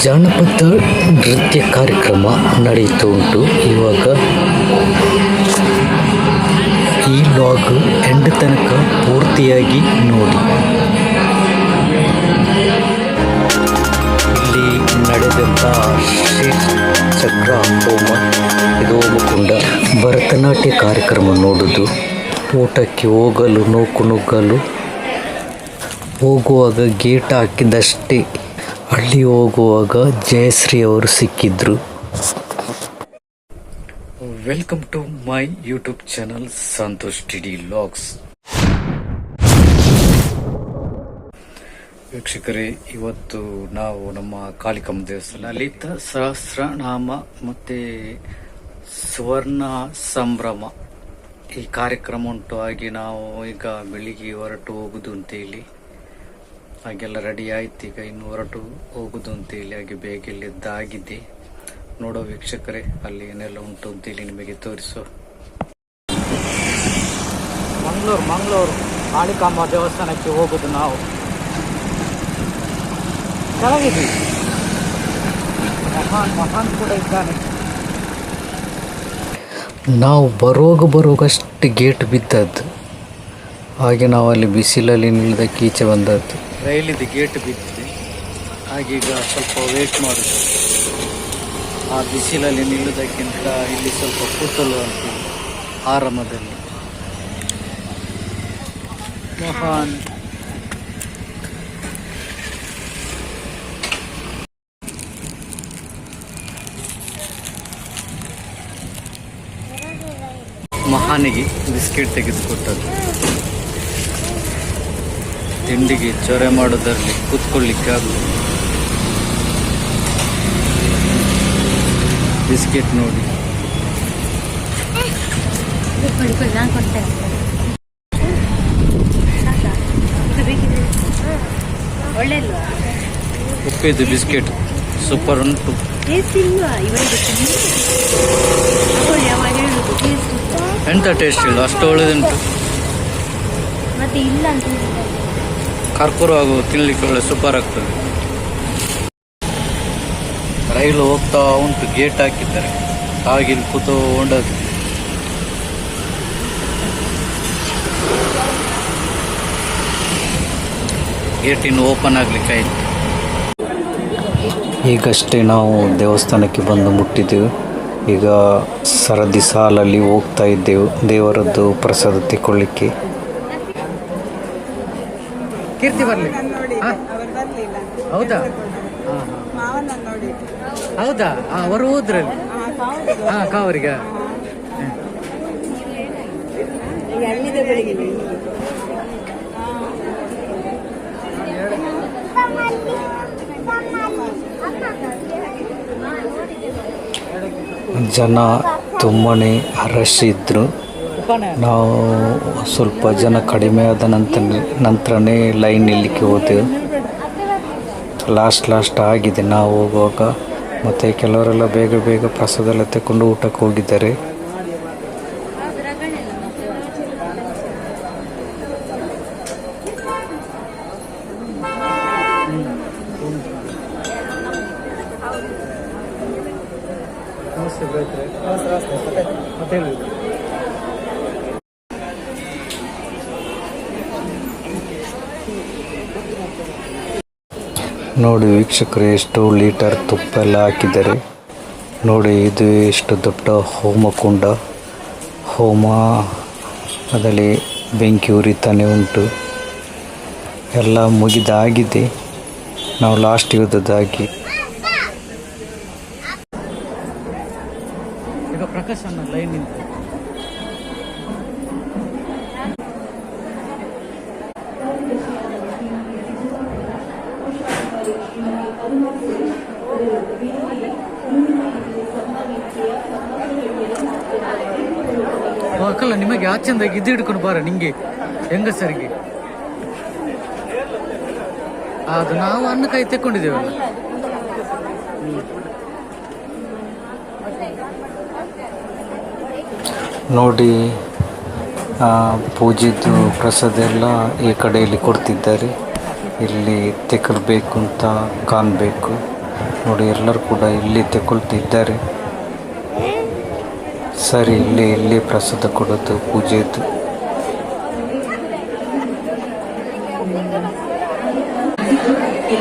ಜಾನಪದ ನೃತ್ಯ ಕಾರ್ಯಕ್ರಮ ನಡೆಯುತ್ತಾ ಉಂಟು. ಇವಾಗ ಈ ಲಾಗ್ ಎಂಡ್ ತನಕ ಪೂರ್ತಿಯಾಗಿ ನೋಡಿ. ಇಲ್ಲಿ ನಡೆದಂಥ ಶ್ರೀ ಚಕ್ರ ಹೋಮ, ಇದು ಹೋಮಕುಂಡ ಭರತನಾಟ್ಯ ಕಾರ್ಯಕ್ರಮ ನೋಡೋದು. ಊಟಕ್ಕೆ ಹೋಗಲು ನುಗ್ಗಲು ಹೋಗುವಾಗ ಗೇಟ್ ಹಾಕಿದಷ್ಟೇ ಅಲ್ಲಿ ಹೋಗುವಾಗ ಜಯಶ್ರೀ ಅವರು ಸಿಕ್ಕಿದ್ರು. Welcome to my YouTube channel Santosh TD logs. ವೀಕ್ಷಕರೇ, ಇವತ್ತು ನಾವು ನಮ್ಮ ಕಾಳಿಕಮ್ಮ ದೇವಸ್ಥಾನ ಲಲಿತ ಸಹಸ್ರನಾಮ ಮತ್ತೆ ಸುವರ್ಣ ಸಂಭ್ರಮ ಈ ಕಾರ್ಯಕ್ರಮ ಉಂಟು. ಹಾಗೆ ನಾವು ಈಗ ಬೆಳಿಗ್ಗೆ ಹೊರಟು ಹೋಗುದು ಅಂತೇಳಿ ಹಾಗೆಲ್ಲ ರೆಡಿ ಆಯ್ತು. ಈಗ ಇನ್ನು ಹೊರಟು ಹೋಗುದು ಅಂತೇಳಿ ಹಾಗೆ ಬೇಗ ಎದ್ದಾಗಿದೆ. ನೋಡೋ ವೀಕ್ಷಕರೇ, ಅಲ್ಲಿ ಏನೆಲ್ಲ ಉಂಟು ಅಂತೇಳಿ ನಿಮಗೆ ತೋರಿಸೋ. ಮಂಗಳೂರು ಕಾಳಿಕಾಂಬ ದೇವಸ್ಥಾನಕ್ಕೆ ಹೋಗುದು ನಾವು. ಚೆನ್ನಾಗಿದ್ದೀವಿ. ಮಹಾನ್ ಕೂಡ ಇದ್ದಾನೆ. ನಾವು ಬರುವಾಗಷ್ಟು ಗೇಟ್ ಬಿದ್ದದ್ದು. ಹಾಗೆ ನಾವು ಅಲ್ಲಿ ಬಿಸಿಲಲ್ಲಿ ನಿಲ್ಲದಕ್ಕೆ ಈಚೆ ಬಂದದ್ದು. ರೈಲಿದ್ದು ಗೇಟ್ ಬಿದ್ದಿದೆ. ಹಾಗೆ ಈಗ ಸ್ವಲ್ಪ ವೇಟ್ ಮಾಡೋದು. ಆ ಬಿಸಿಲಲ್ಲಿ ನಿಲ್ಲುವುದಕ್ಕಿಂತ ಇಲ್ಲಿ ಸ್ವಲ್ಪ ಕೂತಲು ಅಂತ ಆರಾಮದಲ್ಲಿ. ಮಹಾನ್ ಮಹಾನಿಗೆ ಬಿಸ್ಕೆಟ್ ತೆಗೆದುಕೊಟ್ಟದ್ದು. ತಿಂಡಿಗೆ ಚೊರೆ ಮಾಡೋದರಲ್ಲಿ ಕೂತ್ಕೊಳ್ಳಿಕ್ಕೆ ಆಗಲ್ಲ. ಬಿಸ್ಕೆಟ್ ನೋಡಿ. ಉಪ್ಪಿದ್ದು ಬಿಸ್ಕೆಟ್ ಸೂಪರ್ ಉಂಟು. ಎಂತ ಟೇಸ್ಟ್ ಇಲ್ಲ, ಅಷ್ಟು ಒಳ್ಳೆದುಂಟು. ಕರ್ಪೂರ ಹಾಗೂ ತಿನ್ಲಿಕ್ಕೆ ಒಳ್ಳೆ ಸೂಪರ್ ಆಗ್ತದೆ. ರೈಲು ಹೋಗ್ತಾ ಉಂಟು. ಗೇಟ್ ಹಾಕಿದ್ದಾರೆ. ಹಾಗೆ ಕೂತ್ಕೊಂಡದ್ದು. ಗೇಟ್ ಇನ್ನು ಓಪನ್ ಆಗ್ಲಿಕ್ಕೆ ಆಯ್ತು. ಈಗಷ್ಟೇ ನಾವು ದೇವಸ್ಥಾನಕ್ಕೆ ಬಂದು ಮುಟ್ಟಿದ್ದೆವು. ಈಗ ಸರದಿ ಸಾಲಲ್ಲಿ ಹೋಗ್ತಾ ಇದ್ದೆವು ದೇವರದ್ದು ಪ್ರಸಾದ ತಗೊಳ್ಳಿಕ್ಕೆ. ಕೀರ್ತಿ ಬರಲಿ. ಹೌದಾ? ಹೌದಾ? ಅವರು ಹೋದ್ರಲ್ಲಿ ಕಾವರಿಗ. ಜನ ತುಂಬನೇ ರಶ್ ಇದ್ರು. ನಾವು ಸ್ವಲ್ಪ ಜನ ಕಡಿಮೆ ಆದ ನಂತರನೇ ಲೈನ್ ನಿಲ್ಲಕ್ಕೆ ಹೋದೆವು. ಲಾಸ್ಟ್ ಆಗಿದೆ ನಾವು ಹೋಗುವಾಗ. ಮತ್ತು ಕೆಲವರೆಲ್ಲ ಬೇಗ ಪ್ರಸಾದ ಎಲ್ಲ ತಗೊಂಡು ಊಟಕ್ಕೆ ಹೋಗಿದ್ದಾರೆ. ನೋಡಿ ವೀಕ್ಷಕರು, ಎಷ್ಟು ಲೀಟರ್ ತುಪ್ಪ ಎಲ್ಲ ಹಾಕಿದ್ದಾರೆ ನೋಡಿ. ಇದು ಎಷ್ಟು ದೊಡ್ಡ ಹೋಮಕುಂಡ. ಹೋಮ ಅದರಲ್ಲಿ ಬೆಂಕಿ ಉರಿತಾನೆ ಉಂಟು. ಎಲ್ಲ ಮುಗಿದಾಗಿದೆ. ನಾವು ಲಾಸ್ಟ್ ಹೋದದ್ದಾಗಿ. ಈಗ ಪ್ರಕಾಶ್ ಅನ್ನ ಲೈನ್ ನಿಂತ ಅಕ್ಕಲ್ಲ, ನಿಮಗೆ ಆಚೆಂದಾಗಿ ಇದು ಹಿಡ್ಕೊಂಡು ಬಾರ ನಿಂಗೆ ಹೆಂಗಸರಿಗೆ. ಅದು ನಾವು ಅನ್ನ ಕೈ ತೆಕ್ಕೊಂಡಿದ್ದೇವಲ್ಲ. ನೋಡಿ, ಪೂಜೆದು ಪ್ರಸಾದ ಎಲ್ಲ ಈ ಕಡೆಯಲ್ಲಿ ಕೊಡ್ತಿದ್ದಾರೆ. ಇಲ್ಲಿ ತೆಕ್ಕಬೇಕು ಅಂತ ಕಾಣಬೇಕು. ನೋಡಿ, ಎಲ್ಲರೂ ಕೂಡ ಇಲ್ಲಿ ತಗೊಳ್ತಿದ್ದಾರೆ. ಸರಿ, ಇಲ್ಲಿ ಪ್ರಸಾದ ಕೊಡೋದು, ಪೂಜೆದು.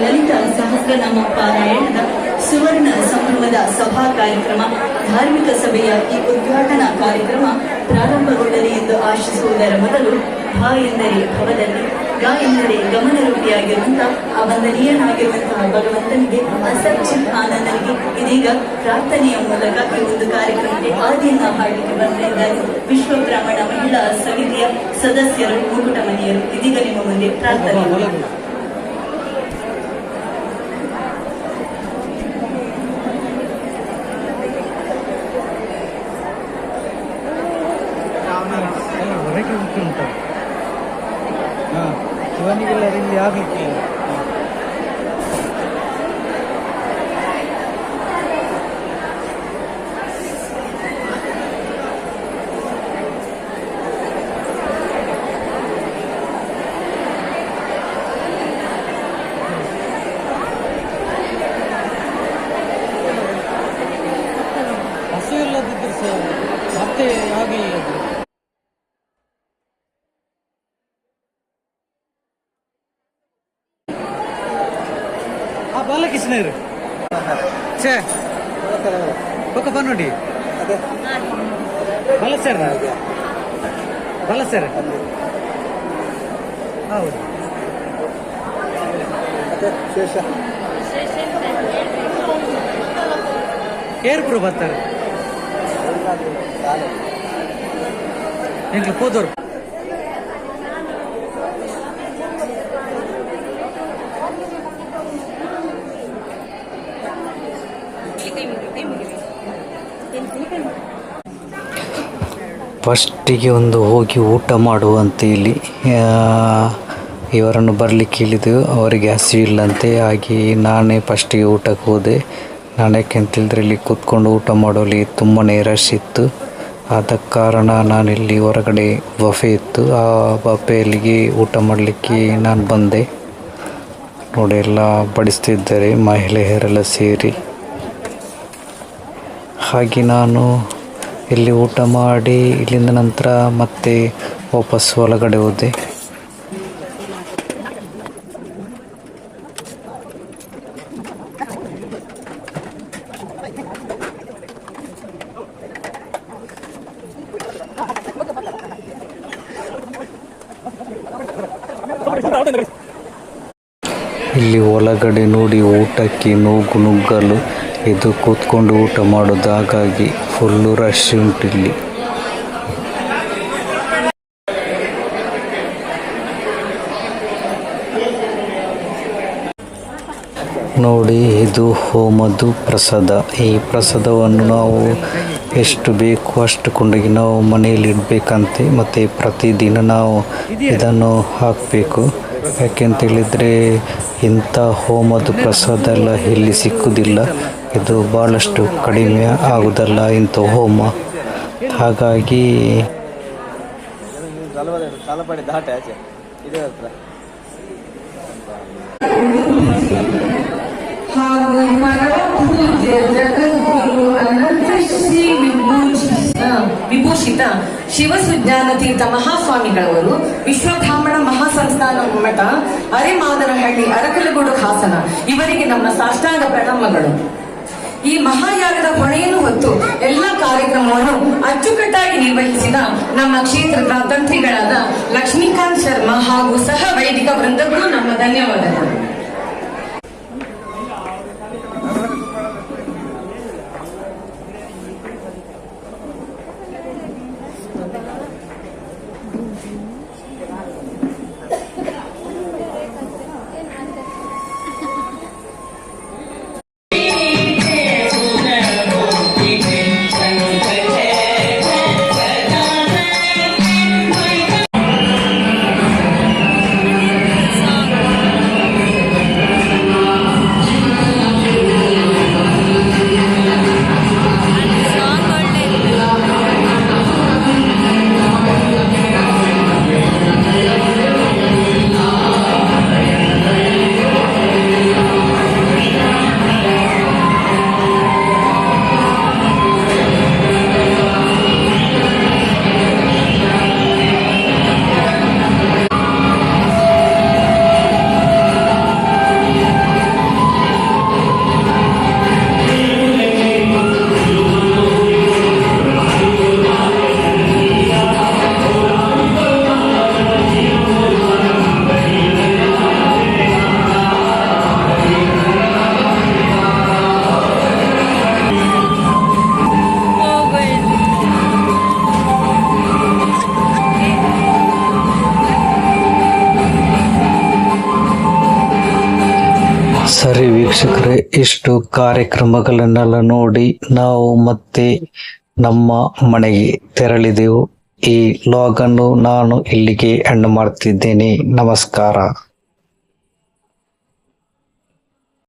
ಲಲಿತ ಸಹಸ್ರನಾಮ ಪಾರಾಯಣದ ಸುವರ್ಣ ಸಂಭ್ರಮದ ಸಭಾ ಕಾರ್ಯಕ್ರಮ, ಧಾರ್ಮಿಕ ಸಭೆಯ ಈ ಉದ್ಘಾಟನಾ ಕಾರ್ಯಕ್ರಮ ಪ್ರಾರಂಭಗೊಳ್ಳಲಿ ಎಂದು ಆಶಿಸುವುದರ ಮೊದಲು ಭಾ ಎಂದರೆ ಭವದಲ್ಲಿ, ಗ ಎಂದರೆ ಗಮನರೂಪಿಯಾಗಿರುವಂತಹ ಅವಂದನೀಯನಾಗಿರುವಂತಹ ಭಗವಂತನಿಗೆ, ಅಸಚ್ಚಿತ್ ಆನಂದನಿಗೆ ಇದೀಗ ಪ್ರಾರ್ಥನೆಯ ಮೂಲಕ ಈ ಒಂದು ಕಾರ್ಯಕ್ರಮಕ್ಕೆ ಆದಿಯನ್ನ ಹಾಡಲಿಕ್ಕೆ ಬಂದಿದ್ದಾರೆ ವಿಶ್ವ ಬ್ರಾಹ್ಮಣ ಮಹಿಳಾ ಸಮಿತಿಯ ಸದಸ್ಯರು, ಮುಕುಟಮಣಿಯರು. ಇದೀಗ ನಿಮ್ಮ ಮುಂದೆ ಪ್ರಾರ್ಥನೆ. ಇವನಿಗೆಲ್ಲ ಇಲ್ಲಿ ಆಗಲಿಕ್ಕೆ ಹಸು ಇಲ್ಲದಿದ್ದರೆ ಸಹ ಮತ್ತೆ ಆಗಲಿಲ್ಲ. ಬಾಲಕೃಷ್ಣರು ಛೇ ಬೊಕ್ಕ ನೋಡಿ ಬಲ ಸರ್ ಹೌದು. ಏರ್ಪುರ ಬರ್ತಾರೆ ಎಂಟ್ಲು ಹೋದವ್ರು. ಫಸ್ಟಿಗೆ ಒಂದು ಹೋಗಿ ಊಟ ಮಾಡುವಂತೆ ಇವರನ್ನು ಬರಲಿಕ್ಕೆ ಹೇಳಿದೆವು. ಅವರಿಗೆ ಹಸಿವಿಲ್ಲಂತೆ, ಹಾಗೆ ನಾನೇ ಫಸ್ಟಿಗೆ ಊಟಕ್ಕೆ ಹೋದೆ. ನಾನು ಯಾಕೆಂತೇಳಿದ್ರೆ ಇಲ್ಲಿ ಕೂತ್ಕೊಂಡು ಊಟ ಮಾಡೋಲ್ಲಿ ತುಂಬಾ ರಶ್ ಇತ್ತು. ಆದ ಕಾರಣ ನಾನಿಲ್ಲಿ ಹೊರಗಡೆ ಬಫೆ ಇತ್ತು, ಆ ಬಫೆಯಲ್ಲಿಗೆ ಊಟ ಮಾಡಲಿಕ್ಕೆ ನಾನು ಬಂದೆ. ನೋಡಿ, ಎಲ್ಲ ಬಡಿಸ್ತಿದ್ದಾರೆ ಮಹಿಳೆಯರೆಲ್ಲ ಸೇರಿ. ಹಾಗೆ ನಾನು ಇಲ್ಲಿ ಊಟ ಮಾಡಿ ಇಲ್ಲಿಂದ ನಂತರ ಮತ್ತೆ ವಾಪಸ್ ಒಳಗಡೆ ಹೋದೆ. ಇಲ್ಲಿ ಒಳಗಡೆ ನೋಡಿ ಊಟಕ್ಕೆ ನುಗ್ಗಲು ಇದು ಕೂತ್ಕೊಂಡು ಊಟ ಮಾಡೋದು, ಹಾಗಾಗಿ ಫುಲ್ಲು ರಶ್ ಉಂಟಿಲ್ಲಿ. ನೋಡಿ, ಇದು ಹೋಮದ್ದು ಪ್ರಸಾದ. ಈ ಪ್ರಸಾದವನ್ನು ನಾವು ಎಷ್ಟು ಬೇಕು ಅಷ್ಟು ಕೊಂಡೋಗಿ ನಾವು ಮನೆಯಲ್ಲಿ ಇಡಬೇಕಂತೆ, ಮತ್ತು ಪ್ರತಿದಿನ ನಾವು ಇದನ್ನು ಹಾಕಬೇಕು. ಯಾಕೆಂತೇಳಿದರೆ ಇಂಥ ಹೋಮದ್ದು ಪ್ರಸಾದ ಎಲ್ಲ ಇಲ್ಲಿ ಸಿಕ್ಕುವುದಿಲ್ಲ. ಇದು ಭಾಳಷ್ಟು ಕಡಿಮೆ ಆಗುವುದಲ್ಲ ಇಂಥ ಹೋಮ. ಹಾಗಾಗಿ ವಿಭೂಷಿತ ಶಿವಸುಜ್ಞಾನ ತೀರ್ಥ ಮಹಾಸ್ವಾಮಿಗಳವರು ವಿಶ್ವಬ್ರಾಹ್ಮಣ ಮಹಾಸಂಸ್ಥಾನ ಮಠ, ಅರೆಮಾದನಹಳ್ಳಿ, ಅರಕಲಗೂಡು, ಹಾಸನ ಇವರಿಗೆ ನಮ್ಮ ಸಾಷ್ಟಾಂಗ ಪ್ರಣಾಮಗಳು. ಈ ಮಹಾಯಾಗದ ಹೊಣೆಯನ್ನು ಹೊತ್ತು ಎಲ್ಲ ಕಾರ್ಯಕ್ರಮವನ್ನು ಅಚ್ಚುಕಟ್ಟಾಗಿ ನಿರ್ವಹಿಸಿದ ನಮ್ಮ ಕ್ಷೇತ್ರದ ತಂತ್ರಿಗಳಾದ ಲಕ್ಷ್ಮೀಕಾಂತ್ ಶರ್ಮಾ ಹಾಗೂ ಸಹ ವೈದಿಕ ವೃಂದಕ್ಕೂ ನಮ್ಮ ಧನ್ಯವಾದಗಳು. ಸರಿ ವೀಕ್ಷಕರೇ, ಇಷ್ಟು ಕಾರ್ಯಕ್ರಮಗಳನ್ನೆಲ್ಲ ನೋಡಿ ನಾವು ಮತ್ತೆ ನಮ್ಮ ಮನೆಗೆ ತೆರಳಿದೆವು. ಈ ಲಾಗ್ ಅನ್ನು ನಾನು ಇಲ್ಲಿಗೆ ಎಂಡ್ ಮಾಡ್ತಿದ್ದೇನೆ. ನಮಸ್ಕಾರ.